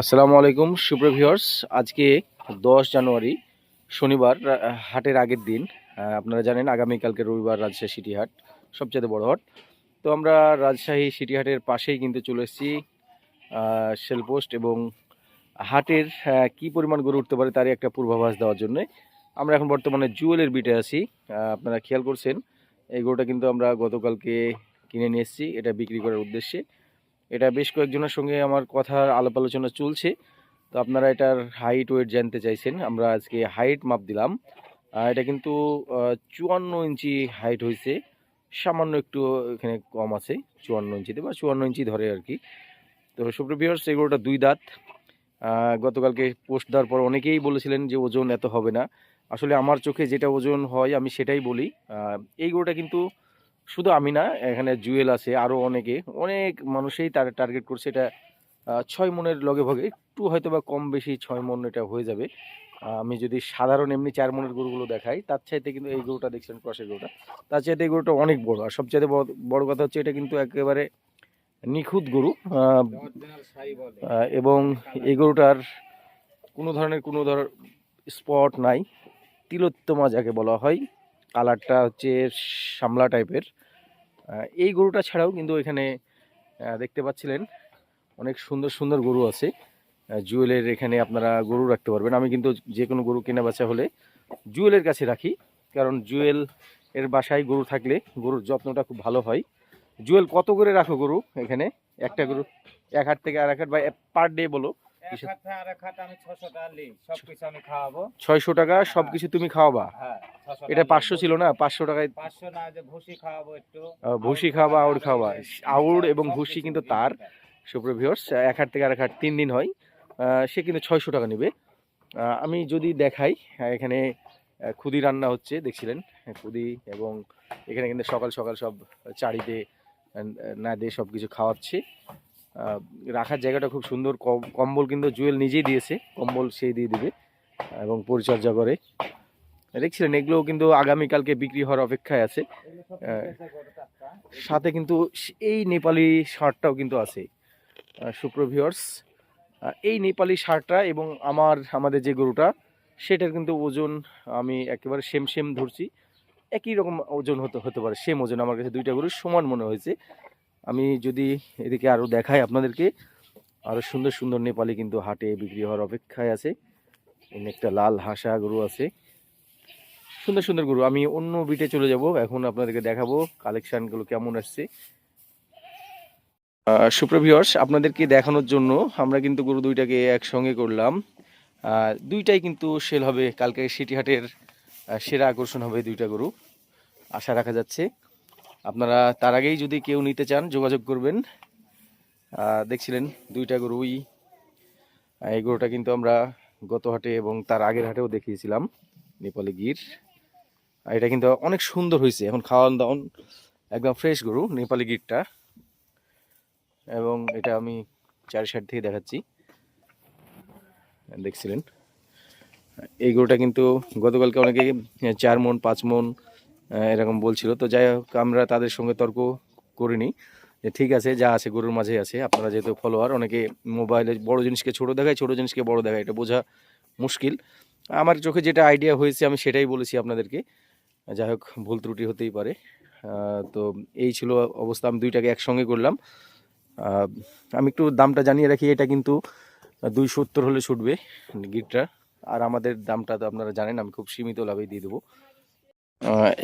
আসসালামু আলাইকুম সুপ্রিয় ভিউয়ার্স। আজকে 10 জানুয়ারি শনিবার, হাটের আগের দিন। আপনারা জানেন আগামীকালকে রবিবার রাজশাহী সিটি হাট, সবচেয়ে বড় হাট। তো আমরা রাজশাহী সিটি হাটের পাশেই কিন্তু চলে এসেছি সেলপোস্ট এবং হাটের কি পরিমাণ গরু উঠতে পারে তারই একটা পূর্বাভাস দেওয়ার জন্য। আমরা এখন বর্তমানে জুয়েলের বিটে আছি। আপনারা খেয়াল করছেন এই গরুটা কিন্তু আমরা গতকালকে কিনে নিয়ে এসেছি এটা বিক্রি করার উদ্দেশ্যে। এটা বেশ কয়েকজনের সঙ্গে আমার কথার আলাপ আলোচনা চলছে। তো আপনারা এটার হাইট ওয়েট জানতে চাইছেন, আমরা আজকে হাইট মাপ দিলাম। এটা কিন্তু 54 ইঞ্চি হাইট হয়েছে, সামান্য একটু এখানে কম আছে 54 ইঞ্চিতে বা 54 ইঞ্চি ধরে আর কি। তো সুপ্রিয় ভিউয়ার্স, এগুলোটা 2 দাঁত। গতকালকে পোস্ট দেওয়ার পর অনেকেই বলেছিলেন যে ওজন এত হবে না। আসলে আমার চোখে যেটা ওজন হয় আমি সেটাই বলি। এই গরুটা কিন্তু শুধু আমি না, এখানে জুয়েল আছে, আরও অনেক মানুষই তার টার্গেট করছে এটা 6 মনের লগে ভগে, একটু হয়তো বা কম বেশি 6 মন এটা হয়ে যাবে। আমি যদি সাধারণ এমনি 4 মনের গরুগুলো দেখাই, তার চাইতে কিন্তু এই গরুটা দেখছেন ক্রসের গরুটা, তার চাইতে এই গরুটা অনেক বড়। আর সবচাইতে বড় কথা হচ্ছে এটা কিন্তু একেবারে নিখুঁত গরু। এবং এই গরুটার কোনো ধরনের স্পট নাই, তিলোত্তমা যাকে বলা হয়। কালারটা হচ্ছে শামলা টাইপের। এই গরুটা ছাড়াও কিন্তু এখানে দেখতে পাচ্ছিলেন অনেক সুন্দর সুন্দর গরু আছে। জুয়েলের এখানে আপনারা গরু রাখতে পারবেন। আমি কিন্তু যে কোনো গরু কেনা বেচা হলে জুয়েলের কাছে রাখি, কারণ জুয়েল এর বাসায় গরু থাকলে গরুর যত্নটা খুব ভালো হয়। জুয়েল কত করে রাখো গরু এখানে? একটা গরু এক হাট থেকে আর এক হাট বা পার ডে বলো? 600 টাকা সবকিছু তুমি খাওয়াবা? এটা 500 ছিল না? 500 টাকায় ভুসি খাওয়াবা, আউড় খাওয়াবা। আউড় এবং ভুসি কিন্তু তার। সুপ্রিয় ভিউয়ার্স, এক হাট থেকে আর এক হাট 3 দিন হয়। সে কিন্তু 600 টাকা নেবে। আমি যদি দেখাই, এখানে খুদি রান্না হচ্ছে দেখছিলেন, খুদি। এবং এখানে কিন্তু সকাল সকাল সব চারিতে না দিয়ে সব কিছু খাওয়াচ্ছে। রাখার জায়গাটা খুব সুন্দর। কম্বল কিন্তু জুয়েল নিজেই দিয়েছে, কম্বল সেই দিয়ে দিবে এবং পরিচর্যা করে। দেখছিলেন এগুলোও কিন্তু আগামীকালকে বিক্রি হওয়ার অপেক্ষায় আছে। সাথে কিন্তু এই নেপালি শার্টটাও কিন্তু আছে। সুপ্রিয় ভিউয়ার্স, এই নেপালি শার্টটা এবং আমাদের যে গরুটা সেটার কিন্তু ওজন আমি একেবারে সেম ধরছি। একই রকম ওজন হতে পারে, সেম ওজন। আমার কাছে দুইটা গরু সমান মনে হয়েছে। আমি যদি এদিকে আরও দেখাই আপনাদেরকে, আরও সুন্দর সুন্দর নেপালি কিন্তু হাটে বিক্রি হওয়ার অপেক্ষায় আছে। একটা লাল হাসা গরু আছে, সুন্দর সুন্দর গরু। আমি অন্য বিটে চলে যাব, এখন আপনাদেরকে দেখাবো কালেকশানগুলো কেমন আসছে। সুপ্রিয় ভিউয়ার্স, আপনাদেরকে দেখানোর জন্য আমরা কিন্তু গরু দুইটাকে একসঙ্গে করলাম। দুইটাই কিন্তু সেল হবে কালকে সিটি হাটের। সেরা আকর্ষণ হবে দুইটা গরু, আশা রাখা যাচ্ছে। আপনারা তার আগেই যদি কেউ নিতে চান যোগাযোগ করবেন। দেখছিলেন দুইটা গরুই। এই গরুটা কিন্তু আমরা গত হাটে এবং তার আগের হাটেও দেখিয়েছিলাম, নেপালি গির। এটা কিন্তু অনেক সুন্দর হয়েছে, এখন খাওয়ান দাওয়ান একদম ফ্রেশ গরু নেপালি গিরটা। এবং এটা আমি 4 সাইড থেকে দেখাচ্ছি, দেখছিলেন। এই গরুটা কিন্তু গতকালকে অনেকে 4 মন 5 মন এরকম বলছিল। তো যাই হোক, আমরা তাদের সঙ্গে তর্ক করিনি, যে ঠিক আছে যা আছে গরুর মাঝে আছে। আপনারা যেহেতু ফলোয়ার, অনেকে মোবাইলে বড় জিনিসকে ছোট দেখায়, ছোট জিনিসকে বড় দেখায়, এটা বোঝা মুশকিল। আমার চোখে যেটা আইডিয়া হয়েছে আমি সেটাই বলেছি আপনাদেরকে। যাই হোক, ভুল ত্রুটি হতেই পারে। তো এই ছিল অবস্থা, আমি দুইটাকে একসঙ্গে করলাম। আমি একটু দামটা জানিয়ে রাখি, এটা কিন্তু 270 হলে ছুটবে গিটটা। আর আমাদের দামটা তো আপনারা জানেন, আমি খুব সীমিত লাভেই দিয়ে দেবো।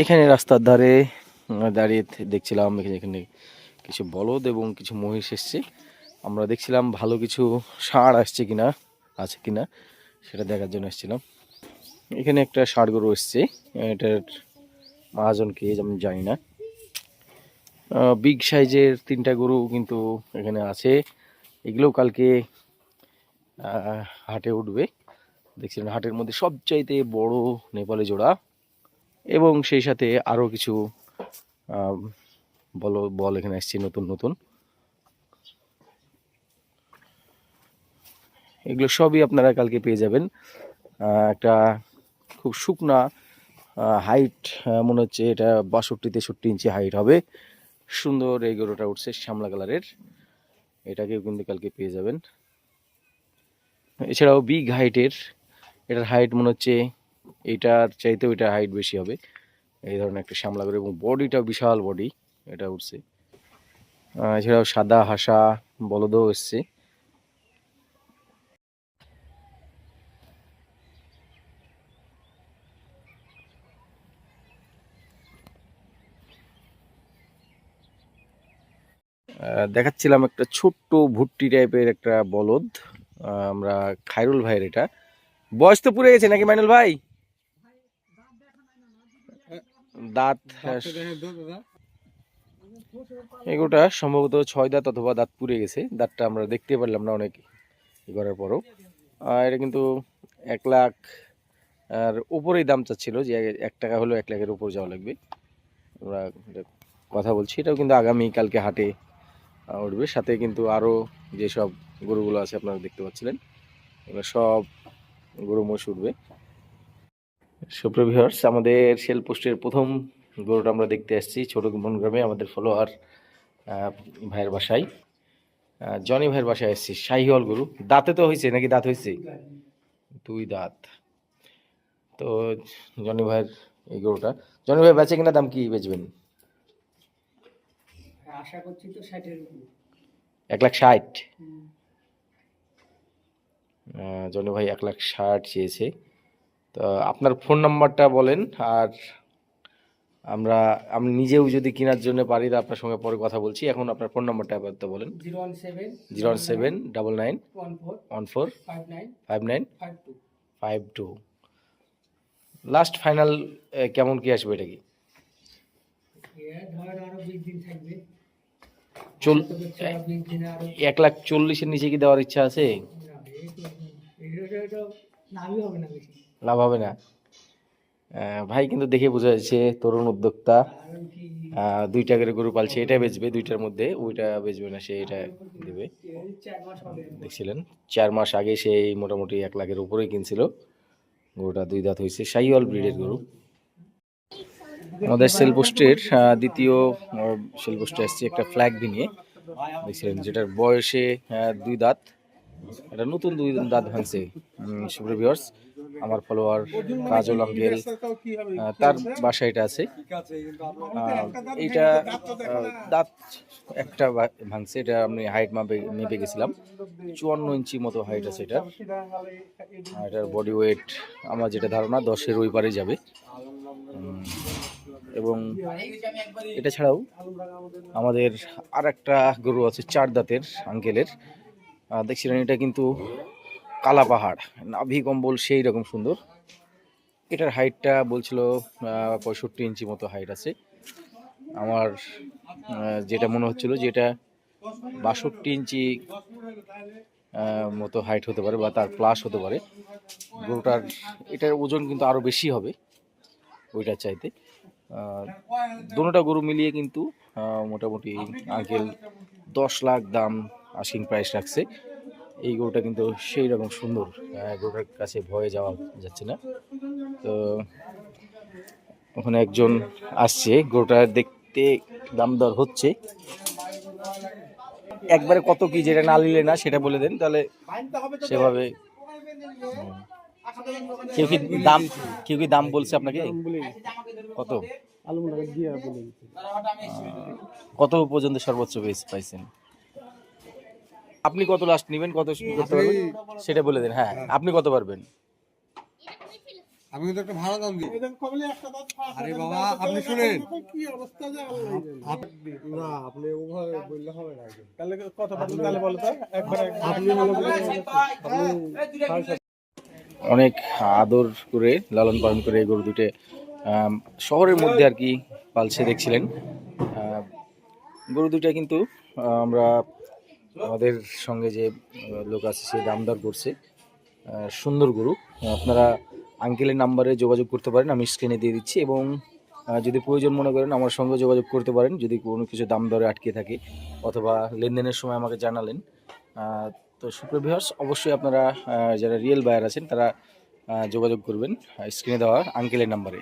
এখানে রাস্তার ধারে দাঁড়িয়ে দেখছিলাম এখানে কিছু বলদ এবং কিছু মহিষ এসছে। আমরা দেখছিলাম ভালো কিছু ষাঁড় আসছে কিনা, আছে কিনা সেটা দেখার জন্য এসেছিলাম। এখানে একটা ষাঁড় গরু এসছে, এটার মহাজন কে আমি জানি না। বিগ সাইজের 3টা গরু কিন্তু এখানে আছে। এগুলো কালকে হাটে উঠবে। দেখছিলেন হাটের মধ্যে সবচাইতে বড় নেপালি জোড়া, এবং সেই সাথে আরও কিছু বল এখানে আসছে নতুন নতুন। এগুলো সবই আপনারা কালকে পেয়ে যাবেন। একটা খুব শুকনা হাইট, মনে হচ্ছে এটা 62-63 ইঞ্চি হাইট হবে। সুন্দর এই গরুটা উঠছে শ্যামলা কালারের, এটাকেও কিন্তু কালকে পেয়ে যাবেন। এছাড়াও বিগ হাইটের, এটার হাইট মনে হচ্ছে এইটার চাইতেও এটার হাইট বেশি হবে। এই ধরনের একটা শ্যামলা গরু এবং বডিটাও বিশাল বডি এটা উঠছে। এছাড়াও সাদা হাসা বলদও এসছে। দেখাচ্ছিলাম একটা ছোট্ট ভুট্টি টাইপের একটা বলদ, আমরা খায়রুল ভাইয়ের। এটা বয়স তো পুড়ে গেছে নাকি মাইনুল ভাই? দাঁত এগুলোটা সম্ভবত 6 দাঁত অথবা দাঁত পুড়ে গেছে, দাঁতটা আমরা দেখতে পারলাম না অনেক করার পরও। এটা কিন্তু 1 লাখ আর উপরেই দাম চাচ্ছিল, যে 1 টাকা হলেও 1 লাখের উপর যাওয়া লাগবে। আমরা কথা বলছি, এটাও কিন্তু আগামী কালকে হাটে উঠবে। সাথে কিন্তু আরও যেসব গরুগুলো আছে আপনারা দেখতে পাচ্ছিলেন, এগুলো সব গরু মোষ উঠবে। সুপ্রিয় ভিউয়ার্স, আমাদের সেল পোস্টের প্রথম গরুটা আমরা দেখতে আসছি ছোট বনগ্রামে আমাদের ফলোয়ার ভাইয়ের বাসায়, জনি ভাইয়ের বাসায় এসেছি। শাহিওয়াল গরু, দাঁতে তো হয়েছে নাকি? দাঁত হয়েছে 2 দাঁত। তো জনি ভাইয়ের এই গরুটা, জনি ভাই বেচে কিনা দাম কি বেচবেন? আশা করছি তো 60-এর উপর। 1,60,000। জনি ভাই 1,60,000 চেয়েছে। তো আপনার ফোন নাম্বারটা বলেন, আর আমি নিজেও যদি কেনার জন্য পারি তো আপনার সঙ্গে পরে কথা বলছি। এখন আপনার ফোন নাম্বারটা আপাতত বলেন। 0179914595952। লাস্ট ফাইনাল কেমন কি আসবে এটা কি? 1,40,000-এর নিচে কি দেওয়ার ইচ্ছা আছে? লাভ হবে না। ভাই কিন্তু দেখে বোঝা যাচ্ছে তরুণ উদ্যোক্তা, 2টা করে গরু পালছে, এটা বেচবে 2টার মধ্যে, ওইটা বেচবে না, সে এটা দেবে। দেখছিলেন 4 মাস আগে সেই মোটামুটি 1 লাখের উপরেই কিনছিল। গরুটা 2 দাঁত হয়েছে, শাহিওয়াল ব্রিডের গরু। আমাদের সেল পোস্টের দ্বিতীয় সেল পোস্টে আসছে একটা ফ্ল্যাগ নিয়ে, দেখছিলেন যেটার বয়সে 2 দাঁত, এটা নতুন 2 দাঁত ভাঙছে। সুপ্রিয় ভিউয়ার্স, আমার ফলোয়ার কাজল আঙ্কেল, তার বাসায় এটা আছে। এইটা দাঁত একটা ভাঙছে, এটা আমি হাইট মেপে গেছিলাম, 54 ইঞ্চি মতো হাইট আছে এটা। এটার বডি ওয়েট আমার যেটা ধারণা 10-এর ওই পারে যাবে। এবং এটা ছাড়াও আমাদের আর একটা গরু আছে 4 দাঁতের আঙ্কেলের, দেখছিলেন এটা কিন্তু কালা পাহাড়, নাভি কম্বল সেই রকম সুন্দর। এটার হাইটটা বলছিল 65 ইঞ্চি মতো হাইট আছে। আমার যেটা মনে হচ্ছিল যে এটা 62 ইঞ্চি মতো হাইট হতে পারে বা তার প্লাস হতে পারে। গরুটার এটার ওজন কিন্তু আরও বেশি হবে ওইটার চাইতে। দুটোটা গরু মিলিয়ে কিন্তু মোটামুটি আঙ্কেল 10 লাখ দাম আস্কিং প্রাইস রাখছে। এই গরুটা কিন্তু সেই রকম সুন্দর, গরুটার কাছে ভয়ে যাওয়া যাচ্ছে না। তো ওখানে একজন আসছে, গরুটা দেখতে দাম দর হচ্ছে। একবারে কত কি যেটা না নিলে না সেটা বলে দেন, তাহলে সেভাবে। কেউ কি দাম বলছে আপনাকে? কত কত পর্যন্ত সর্বোচ্চ পাইছেন? আপনি কত লাস্ট নেবেন, কত করতে পারবেন সেটা বলে দেন। হ্যাঁ, আপনি কত পারবেন? আমি কিন্তু একটা ভালো দাম দিই। আরে বাবা আপনি শুনেন, কি অবস্থা যে না আপনি ওভাবে বললে হবে না। তাহলে কত পারবেন তাহলে বলো তো একবার আপনি অনেক আদর করে লালন পালন করে গরু দুটো শহরের মধ্যে আর কি পালছে। দেখছিলেন গরু দুটা কিন্তু আমরা আমাদের সঙ্গে যে লোক আছে সে দাম দর করছে। সুন্দর গরু, আপনারা আঙ্কেলের নাম্বারে যোগাযোগ করতে পারেন, আমি স্ক্রিনে দিয়ে দিচ্ছি। এবং যদি প্রয়োজন মনে করেন আমার সঙ্গে যোগাযোগ করতে পারেন, যদি কোনো কিছু দাম দরে আটকে থাকে অথবা লেনদেনের সময় আমাকে জানালেন। তো সুপ্রিয় ভিউয়ার্স, অবশ্যই আপনারা যারা রিয়েল বায়ার আছেন তারা যোগাযোগ করবেন স্ক্রিনে দেওয়া আঙ্কেলের নাম্বারে।